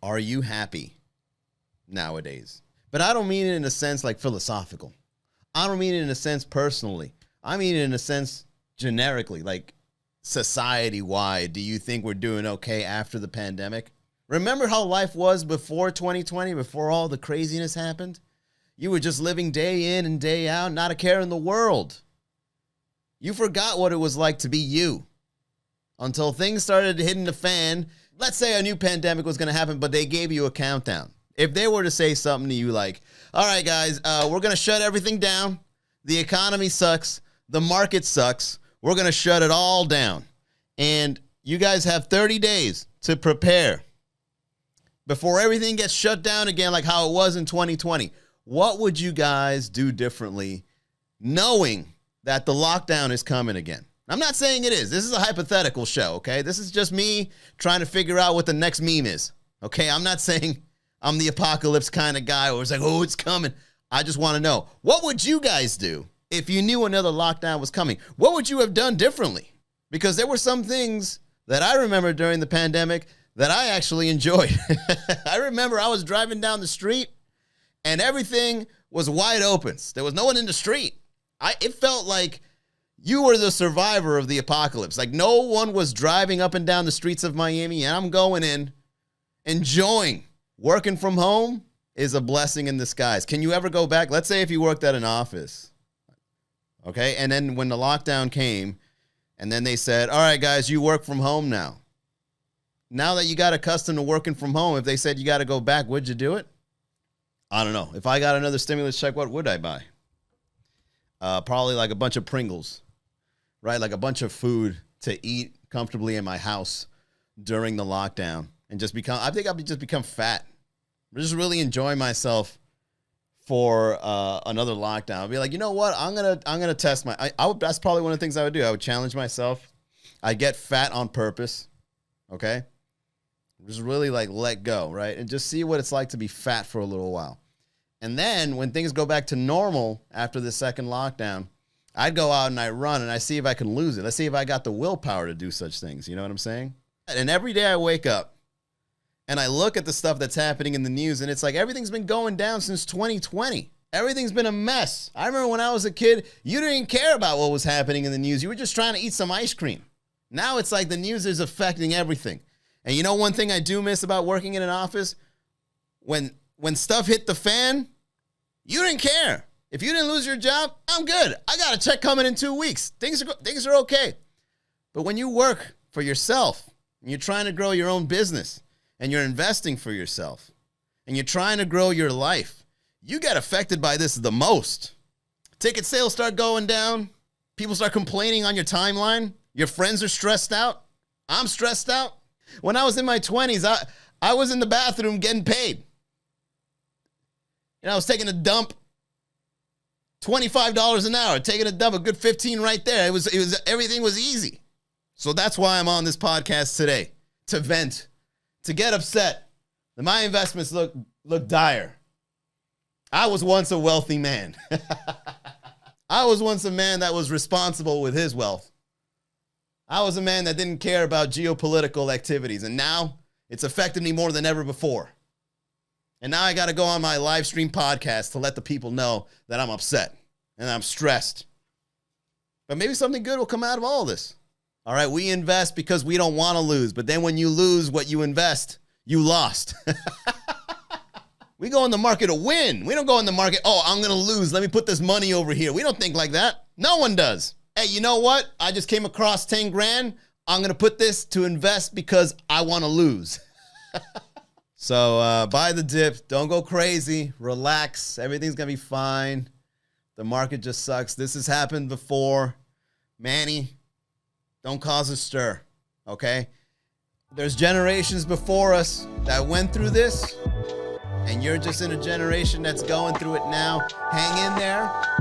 Are you happy nowadays? But I don't mean it in a sense like philosophical. I don't mean it in a sense personally. I mean it in a sense generically, like society-wide. Do you think we're doing okay after the pandemic? Remember how life was before 2020, before all the craziness happened? You were just living day in and day out, not a care in the world. You forgot what it was like to be you until things started hitting the fan. Let's say a new pandemic was going to happen, but they gave you a countdown. If they were to say something to you like, all right, guys, we're going to shut everything down. The economy sucks. The market sucks. We're going to shut it all down. And you guys have 30 days to prepare before everything gets shut down again like how it was in 2020. What would you guys do differently knowing that the lockdown is coming again? I'm not saying it is. This is a hypothetical show, okay? This is just me trying to figure out what the next meme is, okay? I'm not saying I'm the apocalypse kind of guy where it's like, oh, it's coming. I just want to know, what would you guys do if you knew another lockdown was coming? What would you have done differently? Because there were some things that I remember during the pandemic that I actually enjoyed. I remember I was driving down the street and everything was wide open. There was no one in the street. It felt like you were the survivor of the apocalypse. Like no one was driving up and down the streets of Miami, and I'm going in, enjoying. Working from home is a blessing in disguise. Can you ever go back? Let's say if you worked at an office, okay? And then when the lockdown came, and then they said, all right, guys, you work from home now. Now that you got accustomed to working from home, if they said you got to go back, would you do it? I don't know. If I got another stimulus check, what would I buy? Probably like a bunch of Pringles, right? Like a bunch of food to eat comfortably in my house during the lockdown and just become, I think I'll just become fat. I'm just really enjoying myself for another lockdown. I'll be like, you know what? I'm gonna test that's probably one of the things I would do. I would challenge myself. I get fat on purpose. Okay. Just really like let go, right? And just see what it's like to be fat for a little while. And then when things go back to normal after the second lockdown, I'd go out and I run and I see if I can lose it. Let's see if I got the willpower to do such things. You know what I'm saying? And every day I wake up and I look at the stuff that's happening in the news and it's like everything's been going down since 2020. Everything's been a mess. I remember when I was a kid, you didn't care about what was happening in the news. You were just trying to eat some ice cream. Now it's like the news is affecting everything. And you know one thing I do miss about working in an office? When stuff hit the fan, you didn't care. If you didn't lose your job, I'm good. I got a check coming in 2 weeks. Things are okay. But when you work for yourself, and you're trying to grow your own business, and you're investing for yourself, and you're trying to grow your life, you get affected by this the most. Ticket sales start going down. People start complaining on your timeline. Your friends are stressed out. I'm stressed out. When I was in my 20s, I was in the bathroom getting paid. And I was taking a dump, $25 an hour, taking a dump, a good 15 right there. It was everything was easy. So that's why I'm on this podcast today, to vent, to get upset that my investments look dire. I was once a wealthy man. I was once a man that was responsible with his wealth. I was a man that didn't care about geopolitical activities, and now it's affected me more than ever before. And now I got to go on my live stream podcast to let the people know that I'm upset and I'm stressed. But maybe something good will come out of all this. All right, we invest because we don't want to lose, but then when you lose what you invest, you lost. We go in the market to win. We don't go in the market, oh, I'm going to lose. Let me put this money over here. We don't think like that. No one does. Hey, you know what? I just came across 10 grand. I'm going to put this to invest because I want to lose. So buy the dip. Don't go crazy. Relax. Everything's going to be fine. The market just sucks. This has happened before. Manny, don't cause a stir, okay? There's generations before us that went through this, and you're just in a generation that's going through it now. Hang in there.